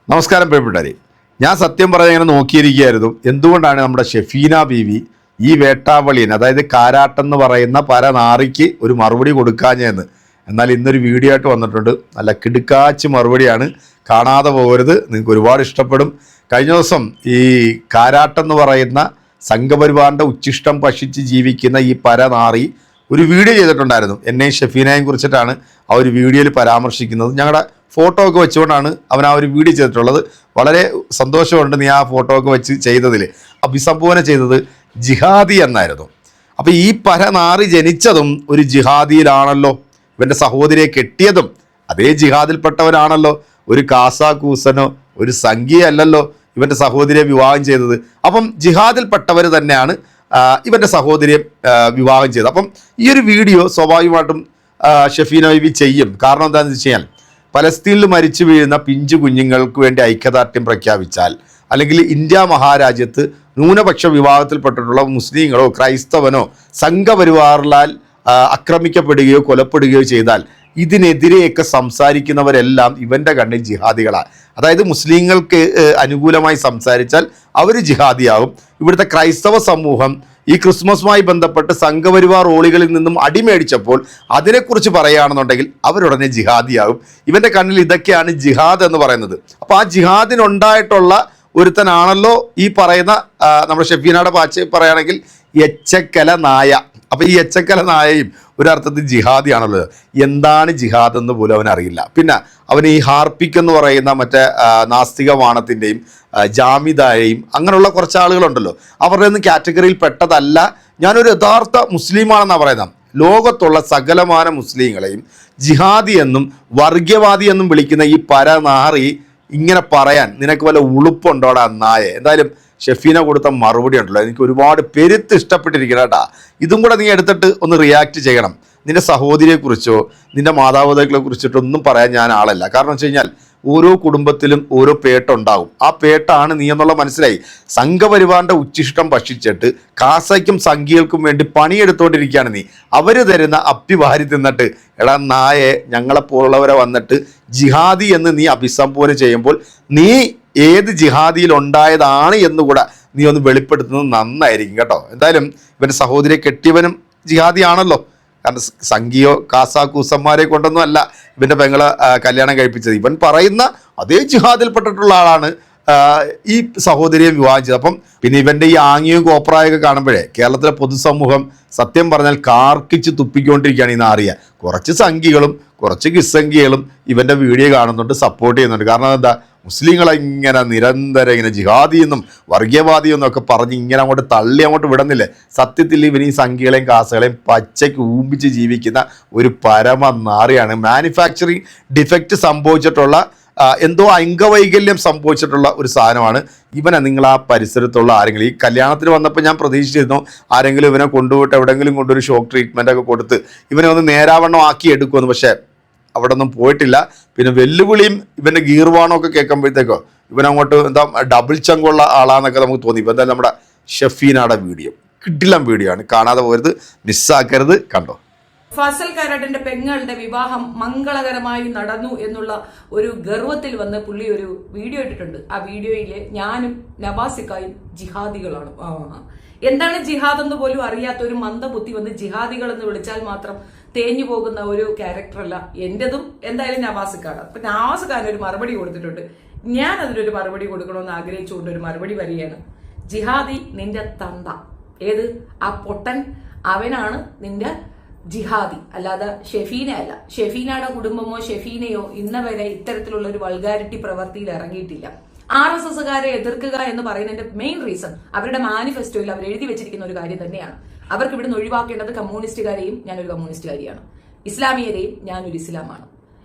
നമസ്കാരം പ്രിയപ്പെട്ടവരെ, ഞാൻ സത്യം പറഞ്ഞ ഇങ്ങനെ നോക്കിയിരിക്കുകയായിരുന്നു. എന്തുകൊണ്ടാണ് നമ്മുടെ ഷെഫീന ബീവി ഈ വേട്ടാവളിയൻ, അതായത് കാരാട്ടെന്ന് പറയുന്ന പരനാറിക്ക് ഒരു മറുപടി കൊടുക്കാഞ്ഞെന്ന്. എന്നാൽ ഇന്നൊരു വീഡിയോ ആയിട്ട് വന്നിട്ടുണ്ട്. നല്ല കിടുക്കാച്ച് മറുപടിയാണ്, കാണാതെ പോകരുത്, നിങ്ങൾക്ക് ഒരുപാട് ഇഷ്ടപ്പെടും. കഴിഞ്ഞ ദിവസം ഈ കാരാട്ടെന്ന് പറയുന്ന സംഘപരിവാറിൻ്റെ ഉച്ഛിഷ്ടം ഭക്ഷിച്ച് ജീവിക്കുന്ന ഈ പരനാറി ഒരു വീഡിയോ ചെയ്തിട്ടുണ്ടായിരുന്നു. എന്നെയും ഷെഫീനയും കുറിച്ചിട്ടാണ് ആ ഒരു വീഡിയോയിൽ പരാമർശിക്കുന്നത്. ഞങ്ങളുടെ ഫോട്ടോ ഒക്കെ വെച്ചുകൊണ്ടാണ് അവൻ ആ ഒരു വീഡിയോ ചെയ്തിട്ടുള്ളത്. വളരെ സന്തോഷമുണ്ട് നീ ആ ഫോട്ടോ ഒക്കെ വെച്ച് ചെയ്തതിൽ. അഭിസംബോധന ചെയ്തത് ജിഹാദി എന്നായിരുന്നു. അപ്പോൾ ഈ പരനാറി ജനിച്ചതും ഒരു ജിഹാദിയിലാണല്ലോ, ഇവൻ്റെ സഹോദരിയെ കെട്ടിയതും അതേ ജിഹാദിൽപ്പെട്ടവരാണല്ലോ. ഒരു കാസാക്കൂസനോ ഒരു സംഖ്യയല്ലല്ലോ ഇവൻ്റെ സഹോദരിയെ വിവാഹം ചെയ്തത്. അപ്പം ജിഹാദിൽപ്പെട്ടവർ തന്നെയാണ് ഇവൻ്റെ സഹോദരിയെ വിവാഹം ചെയ്തത്. അപ്പം ഈ ഒരു വീഡിയോ സ്വാഭാവികമായിട്ടും ഷെഫീന ബീവി ചെയ്യും. കാരണം എന്താണെന്ന് വെച്ച് കഴിഞ്ഞാൽ, പലസ്തീനിൽ മരിച്ചു വീഴുന്ന പിഞ്ചു കുഞ്ഞുങ്ങൾക്ക് വേണ്ടി ഐക്യദാർഢ്യം പ്രഖ്യാപിച്ചാൽ, അല്ലെങ്കിൽ ഇന്ത്യ മഹാരാജ്യത്ത് ന്യൂനപക്ഷ വിഭാഗത്തിൽപ്പെട്ടിട്ടുള്ള മുസ്ലിങ്ങളോ ക്രൈസ്തവനോ സംഘപരിവാറിലാൽ ആക്രമിക്കപ്പെടുകയോ കൊലപ്പെടുകയോ ചെയ്താൽ ഇതിനെതിരെയൊക്കെ സംസാരിക്കുന്നവരെല്ലാം ഇവൻ്റെ കണ്ണിൽ ജിഹാദികളാണ്. അതായത് മുസ്ലിങ്ങൾക്ക് അനുകൂലമായി സംസാരിച്ചാൽ അവർ ജിഹാദിയാകും. ഇവിടുത്തെ ക്രൈസ്തവ സമൂഹം ഈ ക്രിസ്മസുമായി ബന്ധപ്പെട്ട് സംഘപരിവാർ റോളികളിൽ നിന്നും അടിമേടിച്ചപ്പോൾ അതിനെക്കുറിച്ച് പറയുകയാണെന്നുണ്ടെങ്കിൽ അവരുടനെ ജിഹാദിയാകും. ഇവൻ്റെ കണ്ണിൽ ഇതൊക്കെയാണ് ജിഹാദ് എന്ന് പറയുന്നത്. അപ്പോൾ ആ ജിഹാദിനുണ്ടായിട്ടുള്ള ഒരുത്തനാണല്ലോ ഈ പറയുന്ന നമ്മുടെ ഷെഫീനയുടെ പാച്ച് പറയുകയാണെങ്കിൽ എച്ചക്കല നായ. അപ്പോൾ ഈ എച്ചക്കല നായയും ഒരർത്ഥത്തിൽ ജിഹാദിയാണല്ലോ. എന്താണ് ജിഹാദ് എന്ന് പോലും അവനറിയില്ല. പിന്നെ അവന് ഈ ഹാർപ്പിക് എന്ന് പറയുന്ന മറ്റേ നാസ്തിക വാണത്തിൻ്റെയും ജാമിദായെയും അങ്ങനെയുള്ള കുറച്ച് ആളുകളുണ്ടല്ലോ, അവരുടെ ഒന്നും കാറ്റഗറിയിൽ പെട്ടതല്ല. ഞാനൊരു യഥാർത്ഥ മുസ്ലിമാണെന്നാണ് പറയുന്നത്. ലോകത്തുള്ള സകലമാന മുസ്ലിങ്ങളെയും ജിഹാദി എന്നും വർഗീയവാദി എന്നും വിളിക്കുന്ന ഈ പരനാറി ഇങ്ങനെ പറയാൻ നിനക്ക് വല്ല ഉളുപ്പുണ്ടോടാ നായെ? എന്തായാലും ഷെഫീന കൊടുത്ത മറുപടി ഉണ്ടല്ലോ, എനിക്ക് ഒരുപാട് പെരുത്ത് ഇഷ്ടപ്പെട്ടിരിക്കണം കേട്ടാ. ഇതും കൂടെ നീ എടുത്തിട്ട് ഒന്ന് റിയാക്ട് ചെയ്യണം. നിൻ്റെ സഹോദരിയെക്കുറിച്ചോ നിൻ്റെ മാതാപിതാക്കളെ കുറിച്ചിട്ടൊന്നും പറയാൻ ഞാൻ ആളല്ല. കാരണം വെച്ച് കഴിഞ്ഞാൽ ഓരോ കുടുംബത്തിലും ഓരോ പേട്ടുണ്ടാകും. ആ പേട്ടാണ് നീ എന്നുള്ള മനസ്സിലായി. സംഘപരിവാറിൻ്റെ ഉച്ഛിഷ്ടം ഭക്ഷിച്ചിട്ട് കാസയ്ക്കും സംഘികൾക്കും വേണ്ടി പണിയെടുത്തുകൊണ്ടിരിക്കുകയാണ് നീ. അവർ തരുന്ന അപ്പി വാരി തിന്നിട്ട് എടാ നായെ ഞങ്ങളെപ്പോലുള്ളവരെ വന്നിട്ട് ജിഹാദി എന്ന് നീ അഭിസംബോധന ചെയ്യുമ്പോൾ നീ ഏത് ജിഹാദിയിൽ ഉണ്ടായതാണ് എന്നുകൂടെ നീ ഒന്ന് വെളിപ്പെടുത്തുന്നത് നന്നായിരിക്കും കേട്ടോ. എന്തായാലും ഇവൻ്റെ സഹോദരിയെ കെട്ടിയവനും ജിഹാദിയാണല്ലോ. കാരണം സംഘിയോ കാസാക്കൂസന്മാരെ കൊണ്ടൊന്നും അല്ല ഇവൻ്റെ പെങ്ങളെ കല്യാണം കഴിപ്പിച്ചത്. ഇവൻ പറയുന്ന അതേ ജിഹാദിൽപ്പെട്ടിട്ടുള്ള ആളാണ് ഈ സഹോദരിയെ വിവാഹം ചെയ്തത്. അപ്പം പിന്നെ ഇവൻ്റെ ഈ ആംഗ്യവും കോപ്രായൊക്കെ കാണുമ്പോഴേ കേരളത്തിലെ പൊതുസമൂഹം സത്യം പറഞ്ഞാൽ കാർക്കിച്ച് തുപ്പിക്കൊണ്ടിരിക്കുകയാണ് ഈ നാറിയ. കുറച്ച് സംഘികളും കുറച്ച് കിസ്സംഖികളും ഇവൻ്റെ വീഡിയോ കാണുന്നുണ്ട്, സപ്പോർട്ട് ചെയ്യുന്നുണ്ട്. കാരണം എന്താ, മുസ്ലിങ്ങളെ ഇങ്ങനെ നിരന്തരം ഇങ്ങനെ ജിഹാദിയെന്നും വർഗീയവാദിയെന്നും ഒക്കെ പറഞ്ഞ് ഇങ്ങനെ അങ്ങോട്ട് തള്ളി അങ്ങോട്ട് വിടുന്നില്ലേ. സത്യത്തിൽ ഇവൻ ഈ സംഖ്യകളെയും കാസുകളെയും പച്ചയ്ക്ക് ഊമ്പിച്ച് ജീവിക്കുന്ന ഒരു പരമനാറിയാണ്. മാനുഫാക്ചറിങ് ഡിഫക്റ്റ് സംഭവിച്ചിട്ടുള്ള എന്തോ അംഗവൈകല്യം സംഭവിച്ചിട്ടുള്ള ഒരു സാധനമാണ് ഇവനെ. നിങ്ങൾ ആ പരിസരത്തുള്ള ആരെങ്കിലും, ഈ കല്യാണത്തിന് വന്നപ്പോൾ ഞാൻ പ്രതീക്ഷിച്ചിരുന്നു ആരെങ്കിലും ഇവനെ കൊണ്ടുപോയിട്ട് എവിടെയെങ്കിലും കൊണ്ടൊരു ഷോക്ക് ട്രീറ്റ്മെൻ്റ് ഒക്കെ കൊടുത്ത് ഇവനെ ഒന്ന് നേരാവണ്ണം ആക്കി എടുക്കുമെന്ന്. പക്ഷേ അവിടെ ഒന്നും പോയിട്ടില്ല. പിന്നെ വെല്ലുവിളിയും ഇവൻ്റെ ഗീർവാണമൊക്കെ കേൾക്കുമ്പോഴത്തേക്കോ ഇവനങ്ങോട്ട് എന്താ ഡബിൾ ചങ്കുള്ള ആളാന്നൊക്കെ നമുക്ക് തോന്നി. ഇപ്പം എന്തായാലും നമ്മുടെ ഷെഫീനയുടെ വീഡിയോ കിടിലം വീഡിയോ ആണ്, കാണാതെ പോകരുത്, മിസ്സാക്കരുത്, കണ്ടോ. ഫസൽ കാരാട്ടിന്റെ പെങ്ങളുടെ വിവാഹം മംഗളകരമായി നടന്നു എന്നുള്ള ഒരു ഗർവത്തിൽ വന്ന് പുള്ളി ഒരു വീഡിയോ ഇട്ടിട്ടുണ്ട്. ആ വീഡിയോയില് ഞാനും നവാസിക്കായും ജിഹാദികളാണ്. എന്താണ് ജിഹാദ് എന്ന് പോലും അറിയാത്ത ഒരു മന്ദബുദ്ധി വന്ന് ജിഹാദികൾ എന്ന് വിളിച്ചാൽ മാത്രം തേഞ്ഞു പോകുന്ന ഒരു ക്യാരക്ടറല്ല എന്റേതും. എന്തായാലും നവാസിക്കാണ്. അപ്പൊ നവാസിക്കാൻ ഒരു മറുപടി കൊടുത്തിട്ടുണ്ട്. ഞാൻ അതിനൊരു മറുപടി കൊടുക്കണമെന്ന് ആഗ്രഹിച്ചുകൊണ്ട് ഒരു മറുപടി വരികയാണ്. ജിഹാദി നിന്റെ തന്ത, ഏത് ആ പൊട്ടൻ, അവനാണ് നിന്റെ ജിഹാദി, അല്ലാതെ ഷെഫീന അല്ല. ഷെഫീനയുടെ കുടുംബമോ ഷെഫീനയോ ഇന്ന വരെ ഇത്തരത്തിലുള്ള ഒരു വൾഗാരിറ്റി പ്രവൃത്തിയിൽ ഇറങ്ങിയിട്ടില്ല. RSSകാരെ എതിർക്കുക എന്ന് പറയുന്നതിന്റെ മെയിൻ റീസൺ അവരുടെ മാനിഫെസ്റ്റോയിൽ അവർ എഴുതി വെച്ചിരിക്കുന്ന ഒരു കാര്യം തന്നെയാണ്. അവർക്ക് ഇവിടുന്ന് ഒഴിവാക്കേണ്ടത് കമ്മ്യൂണിസ്റ്റുകാരെയും ഞാനൊരു കമ്മ്യൂണിസ്റ്റുകാരിയാണ്, ഇസ്ലാമിയരെയും ഞാനൊരു ഇസ്ലാമാണ്,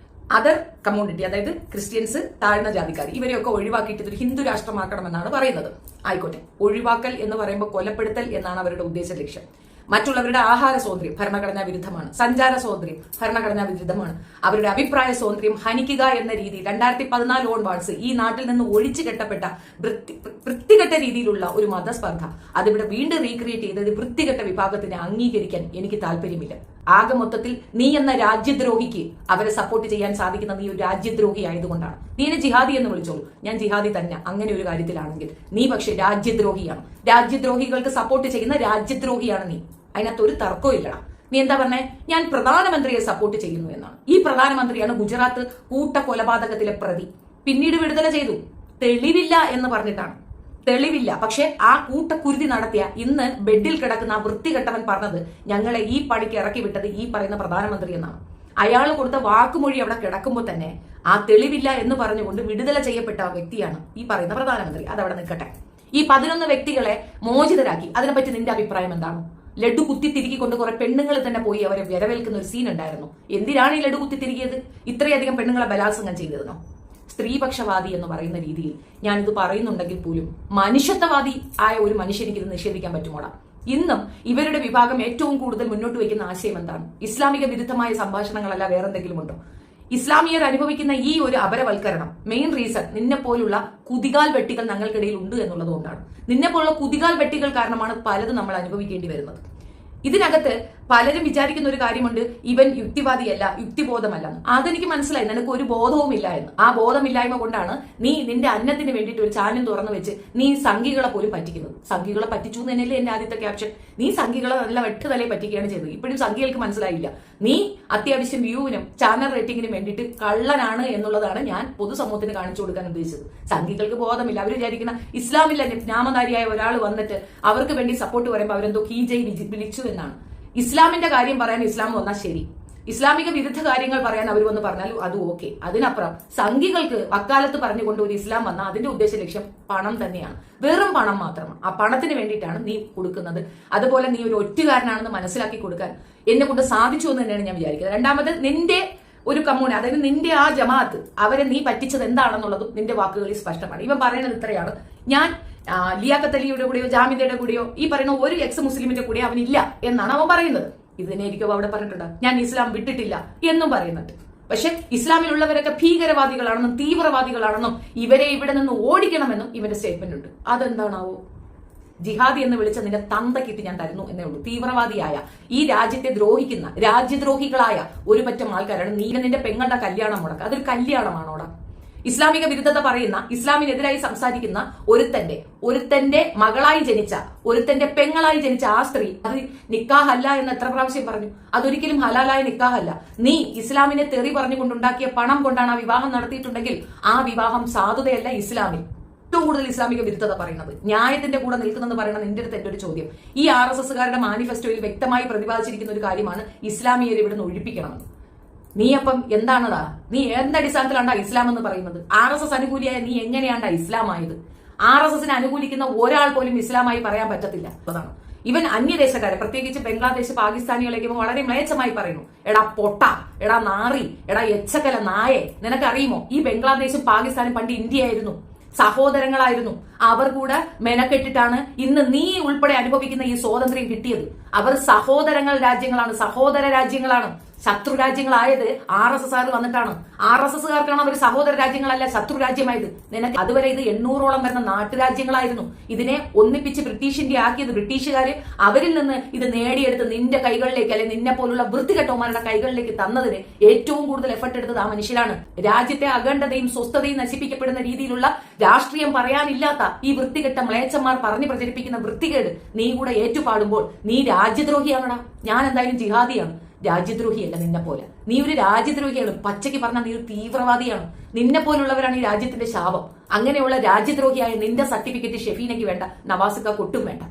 അതർ കമ്മ്യൂണിറ്റി അതായത് ക്രിസ്ത്യൻസ്, താഴ്ന്ന ജാതിക്കാർ, ഇവരെയൊക്കെ ഒഴിവാക്കിയിട്ട് ഇതൊരു ഹിന്ദു രാഷ്ട്രമാക്കണമെന്നാണ് പറയുന്നത്. ആയിക്കോട്ടെ, ഒഴിവാക്കൽ എന്ന് പറയുമ്പോൾ കൊലപ്പെടുത്തൽ എന്നാണ് അവരുടെ ഉദ്ദേശ ലക്ഷ്യം. മറ്റുള്ളവരുടെ ആഹാര സ്വാതന്ത്ര്യം ഭരണഘടനാ വിരുദ്ധമാണ്, സഞ്ചാര സ്വാതന്ത്ര്യം ഭരണഘടനാ വിരുദ്ധമാണ്, അവരുടെ അഭിപ്രായ സ്വാതന്ത്ര്യം ഹനിക്കുക എന്ന രീതി 2014 ഓൺവാർഡ്സ് ഈ നാട്ടിൽ നിന്ന് ഒഴിച്ചു കെട്ടപ്പെട്ട വൃത്തികെട്ട രീതിയിലുള്ള ഒരു മതസ്പർദ്ധ അതിവിടെ വീണ്ടും റീക്രിയേറ്റ് ചെയ്തത് വൃത്തികെട്ട വിഭാഗത്തിനെ അംഗീകരിക്കാൻ എനിക്ക് താല്പര്യമില്ല. ആകെ മൊത്തത്തിൽ നീ എന്ന രാജ്യദ്രോഹിക്ക് അവരെ സപ്പോർട്ട് ചെയ്യാൻ സാധിക്കുന്ന നീ ഒരു രാജ്യദ്രോഹി ആയതുകൊണ്ടാണ്. നീ എന്നെ ജിഹാദി എന്ന് വിളിച്ചോളൂ, ഞാൻ ജിഹാദി തന്നെ. അങ്ങനെ ഒരു കാര്യത്തിലാണെങ്കിൽ നീ പക്ഷെ രാജ്യദ്രോഹിയാണ്. രാജ്യദ്രോഹികൾക്ക് സപ്പോർട്ട് ചെയ്യുന്ന രാജ്യദ്രോഹിയാണ് നീ. അതിനകത്ത് ഒരു തർക്കവും ഇല്ലടാ. നീ എന്താ പറഞ്ഞേ? ഞാൻ പ്രധാനമന്ത്രിയെ സപ്പോർട്ട് ചെയ്യുന്നു എന്നാണ്. ഈ പ്രധാനമന്ത്രിയാണ് ഗുജറാത്ത് കൂട്ട കൊലപാതകത്തിലെ പ്രതി. പിന്നീട് വിടുതല ചെയ്തു. തെളിവില്ല എന്ന് പറഞ്ഞിട്ടാണ്. തെളിവില്ല. പക്ഷെ ആ കൂട്ടക്കുരുതി നടത്തിയ ഇന്ന് ബെഡിൽ കിടക്കുന്ന ആ വൃത്തികെട്ടവൻ പറഞ്ഞത് ഞങ്ങളെ ഈ പണിക്ക് ഇറക്കി വിട്ടത് ഈ പറയുന്ന പ്രധാനമന്ത്രി എന്നാണ്. അയാൾ കൊടുത്ത വാക്കുമൊഴി അവിടെ കിടക്കുമ്പോൾ തന്നെ ആ തെളിവില്ല എന്ന് പറഞ്ഞുകൊണ്ട് വിടുതല ചെയ്യപ്പെട്ട വ്യക്തിയാണ് ഈ പറയുന്ന പ്രധാനമന്ത്രി. അതവിടെ നിൽക്കട്ടെ. ഈ 11 വ്യക്തികളെ മോചിതരാക്കി. അതിനെപ്പറ്റി നിന്റെ അഭിപ്രായം എന്താണ്? ലഡു കുത്തി തിരികിക്കൊണ്ട് കുറെ പെണ്ണുങ്ങൾ തന്നെ പോയി അവരെ വരവേൽക്കുന്ന ഒരു സീൻ ഉണ്ടായിരുന്നു. എന്തിനാണ് ഈ ലഡു കുത്തി തിരികിയത്? ഇത്രയധികം പെണ്ണുങ്ങളെ ബലാത്സംഗം ചെയ്തിരുന്നോ? സ്ത്രീപക്ഷവാദി എന്ന് പറയുന്ന രീതിയിൽ ഞാനിത് പറയുന്നുണ്ടെങ്കിൽ പോലും മനുഷ്യത്വവാദി ആയ ഒരു മനുഷ്യനിക്ക് ഇത് നിഷേധിക്കാൻ പറ്റുമോടാ? ഇന്നും ഇവരുടെ വിഭാഗം ഏറ്റവും കൂടുതൽ മുന്നോട്ട് വയ്ക്കുന്ന ആശയം എന്താണ്? ഇസ്ലാമിക വിരുദ്ധമായ സംഭാഷണങ്ങളല്ല വേറെന്തെങ്കിലും ഉണ്ടോ? ഇസ്ലാമിയർ അനുഭവിക്കുന്ന ഈ ഒരു അപരവൽക്കരണം മെയിൻ റീസൺ നിന്നെ പോലുള്ള കുതികാൽ വെട്ടികൾ ഞങ്ങൾക്കിടയിൽ ഉണ്ട് എന്നുള്ളത് കൊണ്ടാണ്. നിന്നെ പോലുള്ള കുതികാൽ വെട്ടികൾ കാരണമാണ് പലതും നമ്മൾ അനുഭവിക്കേണ്ടി വരുന്നത്. ഇതിനകത്ത് പലരും വിചാരിക്കുന്ന ഒരു കാര്യമുണ്ട്, ഇവൻ യുക്തിവാദിയല്ല, യുക്തിബോധമല്ല. അതെനിക്ക് മനസ്സിലായി. നിനക്ക് ഒരു ബോധവും ഇല്ല എന്ന്. ആ ബോധമില്ലായ്മ കൊണ്ടാണ് നീ നിന്റെ അന്നത്തിന് വേണ്ടിയിട്ട് ഒരു ചാനൽ തുറന്നു വെച്ച് നീ സംഘികളെ പോലും പറ്റിക്കുന്നത്. സംഘികളെ പറ്റിച്ചു എന്ന് തന്നെയല്ലേ എന്റെ ആദ്യത്തെ ക്യാപ്ഷൻ. നീ സംഘികളെ നല്ല വെട്ടുതലയെ പറ്റിക്കുകയാണ് ചെയ്തത്. ഇപ്പോഴും സംഘികൾക്ക് മനസ്സിലായില്ല. നീ അത്യാവശ്യം വ്യൂവിനും ചാനൽ റേറ്റിംഗിനും വേണ്ടിയിട്ട് കള്ളനാണ് എന്നുള്ളതാണ് ഞാൻ പൊതുസമൂഹത്തിന് കാണിച്ചു കൊടുക്കാൻ ഉദ്ദേശിച്ചത്. സംഘികൾക്ക് ബോധമില്ല. അവർ വിചാരിക്കുന്ന ഇസ്ലാമിലെ നാമധാരിയായ ഒരാൾ വന്നിട്ട് അവർക്ക് വേണ്ടി സപ്പോർട്ട് പറയുമ്പോൾ അവരെന്തോ കീജയ് വിളിച്ചു എന്നാണ്. ഇസ്ലാമിന്റെ കാര്യം പറയാൻ ഇസ്ലാം വന്നാൽ ശരി, ഇസ്ലാമിക വിരുദ്ധ കാര്യങ്ങൾ പറയാൻ അവർ വന്ന് പറഞ്ഞാലും അത് ഓക്കെ. അതിനപ്പുറം സംഘികൾക്ക് അക്കാലത്ത് പറഞ്ഞുകൊണ്ട് ഒരു ഇസ്ലാം വന്നാൽ അതിന്റെ ഉദ്ദേശ ലക്ഷ്യം പണം തന്നെയാണ്. വെറും പണം മാത്രമാണ്. ആ പണത്തിന് വേണ്ടിയിട്ടാണ് നീ കൊടുക്കുന്നത്. അതുപോലെ നീ ഒരു ഒറ്റുകാരനാണെന്ന് മനസ്സിലാക്കി കൊടുക്കാൻ എന്നെ കൊണ്ട് സാധിച്ചു എന്ന് തന്നെയാണ് ഞാൻ വിചാരിക്കുന്നത്. രണ്ടാമത് നിന്റെ ഒരു കമ്മ്യൂണി, അതായത് നിന്റെ ആ ജമാഅത്ത്, അവരെ നീ പറ്റിച്ചത് എന്താണെന്നുള്ളതും നിന്റെ വാക്കുകളിൽ സ്പഷ്ടമാണ്. ഇവൻ പറയുന്നത് ഇത്രയാണ്, ഞാൻ ലിയാഖത്ത് അലിയുടെ കൂടെയോ ജാമിദയുടെ കൂടെയോ ഈ പറയുന്ന ഒരു എക്സ് മുസ്ലിമിന്റെ കൂടെ അവനില്ല എന്നാണ് അവൻ പറയുന്നത്. ഇതിനെനിക്കോ അവിടെ പറഞ്ഞിട്ടുണ്ട് ഞാൻ ഇസ്ലാം വിട്ടിട്ടില്ല എന്നും പറയുന്നുണ്ട്. പക്ഷെ ഇസ്ലാമിലുള്ളവരൊക്കെ ഭീകരവാദികളാണെന്നും തീവ്രവാദികളാണെന്നും ഇവരെ ഇവിടെ നിന്ന് ഓടിക്കണമെന്നും ഇവന്റെ സ്റ്റേറ്റ്മെന്റ് ഉണ്ട്. അതെന്താണാവോ? ജിഹാദി എന്ന് വിളിച്ച നിന്റെ തന്തക്കിട്ട് ഞാൻ തരുന്നു എന്നേ ഉള്ളൂ. തീവ്രവാദിയായ ഈ രാജ്യത്തെ ദ്രോഹിക്കുന്ന രാജ്യദ്രോഹികളായ ഒരു പറ്റം ആൾക്കാരാണ് നീ നിന്റെ പെങ്ങളുടെ കല്യാണം മുടക്കുക. അതൊരു കല്യാണമാണോടാ? ഇസ്ലാമിക വിരുദ്ധത പറയുന്ന, ഇസ്ലാമിനെതിരായി സംസാരിക്കുന്ന ഒരുത്തന്റെ മകളായി ജനിച്ച, ഒരുത്തന്റെ പെങ്ങളായി ജനിച്ച ആ സ്ത്രീ അത് നിക്കാഹല്ല എന്ന് എത്ര പ്രാവശ്യം പറഞ്ഞു? അതൊരിക്കലും ഹലാലായ നിക്കാഹല്ല. നീ ഇസ്ലാമിനെ തെറി പറഞ്ഞുകൊണ്ടുണ്ടാക്കിയ പണം കൊണ്ടാണ് ആ വിവാഹം നടത്തിയിട്ടുണ്ടെങ്കിൽ ആ വിവാഹം സാധുതയല്ല ഇസ്ലാമിൽ. ഏറ്റവും കൂടുതൽ ഇസ്ലാമിക വിരുദ്ധത പറയുന്നത്, ന്യായത്തിന്റെ കൂടെ നിൽക്കുന്നെന്ന് പറയുന്നത് നിന്റെ അടുത്ത് എന്റെ ഒരു ചോദ്യം. ഈ RSSകാരുടെ മാനിഫെസ്റ്റോയിൽ വ്യക്തമായി പ്രതിപാദിച്ചിരിക്കുന്ന ഒരു കാര്യമാണ് ഇസ്ലാമിയരെ ഇവിടുന്ന് ഒഴിപ്പിക്കണമെന്ന്. നീ അപ്പം എന്താണതാ? നീ എന്തടിസ്ഥാനത്തിലാണ്ടാ ഇസ്ലാം എന്ന് പറയുന്നത്? RSS അനുകൂലിയായ നീ എങ്ങനെയാണ്ടാ ഇസ്ലാമായത്? RSSനെ അനുകൂലിക്കുന്ന ഒരാൾ പോലും ഇസ്ലാമായി പറയാൻ പറ്റത്തില്ല. അതാണ് ഇവൻ അന്യദേശക്കാരെ, പ്രത്യേകിച്ച് ബംഗ്ലാദേശ് പാകിസ്ഥാനികളേക്ക് വളരെ മ്ലേച്ഛമായി പറയുന്നു. എടാ പൊട്ട, എടാ നാറി, എടാ എച്ചക്കല നായെ, നിനക്കറിയുമോ ഈ ബംഗ്ലാദേശും പാകിസ്ഥാനും പണ്ട് ഇന്ത്യയായിരുന്നു, സഹോദരങ്ങളായിരുന്നു. അവർ കൂടെ മെനക്കെട്ടിട്ടാണ് ഇന്ന് നീ ഉൾപ്പെടെ അനുഭവിക്കുന്ന ഈ സ്വാതന്ത്ര്യം കിട്ടിയത്. അവർ സഹോദര രാജ്യങ്ങളാണ്. ശത്രു രാജ്യങ്ങളായത് RSSകാർ വന്നിട്ടാണ്. RSSകാർക്കാണ് അവർ സഹോദര രാജ്യങ്ങളല്ല ശത്രു രാജ്യമായത്. നിനക്ക് അതുവരെ ഇത് 800ഓളം വരുന്ന നാട്ടുരാജ്യങ്ങളായിരുന്നു. ഇതിനെ ഒന്നിപ്പിച്ച് ബ്രിട്ടീഷ് ഇന്ത്യ ആക്കിയത് ബ്രിട്ടീഷുകാര് അവരിൽ നിന്ന് ഇത് നേടിയെടുത്ത് നിന്റെ കൈകളിലേക്ക്, അല്ലെങ്കിൽ നിന്നെ പോലുള്ള വൃത്തികെട്ടവന്മാരുടെ കൈകളിലേക്ക് തന്നതിന് ഏറ്റവും കൂടുതൽ എഫർട്ട് എടുത്തത് ആ മനുഷ്യരാണ്. രാജ്യത്തെ അഖണ്ഡതയും സ്വസ്ഥതയും നശിപ്പിക്കപ്പെടുന്ന രീതിയിലുള്ള രാഷ്ട്രീയം പറയാനില്ലാത്ത ഈ വൃത്തികെട്ട മ്ലേച്ഛന്മാർ പറഞ്ഞു പ്രചരിപ്പിക്കുന്ന വൃത്തികേട് നീ കൂടെ ഏറ്റുപാടുമ്പോൾ നീ രാജ്യദ്രോഹിയാണടാ. ഞാൻ എന്തായാലും ജിഹാദിയാണ്, രാജ്യദ്രോഹിയല്ല നിന്നെ പോലെ. നീ ഒരു രാജ്യദ്രോഹിയാണ്. പച്ചയ്ക്ക് പറഞ്ഞാൽ നീ ഒരു തീവ്രവാദിയാണ്. നിന്നെ പോലുള്ളവരാണ് ഈ രാജ്യത്തിന്റെ ശാപം. അങ്ങനെയുള്ള രാജ്യദ്രോഹിയായ നിന്റെ സർട്ടിഫിക്കറ്റ് ഷെഫീനയ്ക്ക് വേണ്ട, നവാസിക്ക് ഒട്ടും വേണ്ട.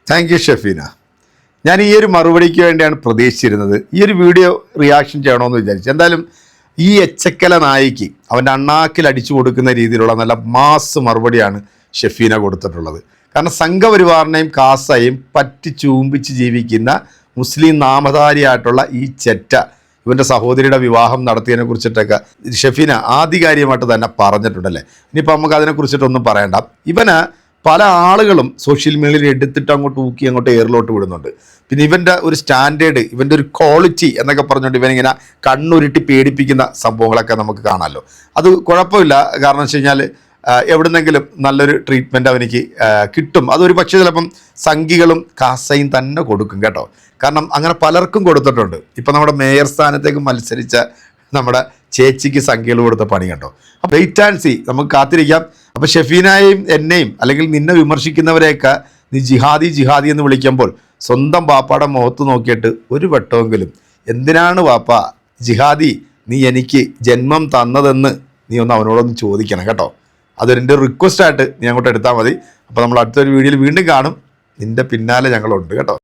Thank you Shefeena. ഞാൻ ഈ ഒരു മറുപടിക്ക് വേണ്ടിയാണ് പ്രതീക്ഷിച്ചിരുന്നത്. ഈ ഒരു വീഡിയോ റിയാക്ഷൻ ചെയ്യണമെന്ന് വിചാരിച്ചു. എന്തായാലും ഈ എച്ചക്കല നായിക്ക് അവൻ്റെ അണ്ണാക്കിൽ അടിച്ചു കൊടുക്കുന്ന രീതിയിലുള്ള നല്ല മാസ് മറുപടിയാണ് ഷെഫീന കൊടുത്തിട്ടുള്ളത്. കാരണം സംഘപരിവാറിനെയും കാസയും പറ്റി ചൂമ്പിച്ച് ജീവിക്കുന്ന മുസ്ലിം നാമധാരിയായിട്ടുള്ള ഈ ചെറ്റ ഇവൻ്റെ സഹോദരിയുടെ വിവാഹം നടത്തിയതിനെ കുറിച്ചിട്ടൊക്കെ ഷെഫീന ആധികാരികമായിട്ട് തന്നെ പറഞ്ഞിട്ടുണ്ടല്ലേ. ഇനിയിപ്പോൾ നമുക്ക് അതിനെക്കുറിച്ചിട്ടൊന്നും പറയണ്ട. ഇവന് പല ആളുകളും സോഷ്യൽ മീഡിയയിൽ എടുത്തിട്ട് അങ്ങോട്ട് ഊക്കി അങ്ങോട്ട് എയറിലോട്ട് വിടുന്നുണ്ട്. പിന്നെ ഇവൻ്റെ ഒരു സ്റ്റാൻഡേർഡ്, ഇവൻ്റെ ഒരു ക്വാളിറ്റി എന്നൊക്കെ പറഞ്ഞുകൊണ്ട് ഇവനിങ്ങനെ കണ്ണുരുട്ടി പേടിപ്പിക്കുന്ന സംഭവങ്ങളൊക്കെ നമുക്ക് കാണാമല്ലോ. അത് കുഴപ്പമില്ല. കാരണം വെച്ച് കഴിഞ്ഞാൽ എവിടുന്നെങ്കിലും നല്ലൊരു ട്രീറ്റ്മെൻറ്റ് അവനിക്ക് കിട്ടും. അതൊരു പക്ഷേ ചിലപ്പം സംഘികളും കാസയും തന്നെ കൊടുക്കും കേട്ടോ. കാരണം അങ്ങനെ പലർക്കും കൊടുത്തിട്ടുണ്ട്. ഇപ്പം നമ്മുടെ മേയർ സ്ഥാനത്തേക്ക് മത്സരിച്ച നമ്മുടെ ചേച്ചിക്ക് സംഖ്യകൾ കൊടുത്ത പണി കണ്ടോ. അപ്പോൾ വെയിറ്റ് ആൻഡ് സീ, നമുക്ക് കാത്തിരിക്കാം. അപ്പോൾ ഷെഫീനയെയും എന്നെയും അല്ലെങ്കിൽ നിന്നെ വിമർശിക്കുന്നവരെയൊക്കെ നീ ജിഹാദി ജിഹാദി എന്ന് വിളിക്കുമ്പോൾ സ്വന്തം വാപ്പാടെ മുഖത്ത് നോക്കിയിട്ട് ഒരു വട്ടമെങ്കിലും എന്തിനാണ് വാപ്പ ജിഹാദി നീ എനിക്ക് ജന്മം തന്നതെന്ന് നീ ഒന്ന് അവനോടൊന്ന് ചോദിക്കണം കേട്ടോ. അതൊരു റിക്വസ്റ്റായിട്ട് നീ അങ്ങോട്ട് എടുത്താൽ മതി. അപ്പോൾ നമ്മൾ അടുത്തൊരു വീഡിയോയിൽ വീണ്ടും കാണും. നിൻ്റെ പിന്നാലെ ഞങ്ങളുണ്ട് കേട്ടോ.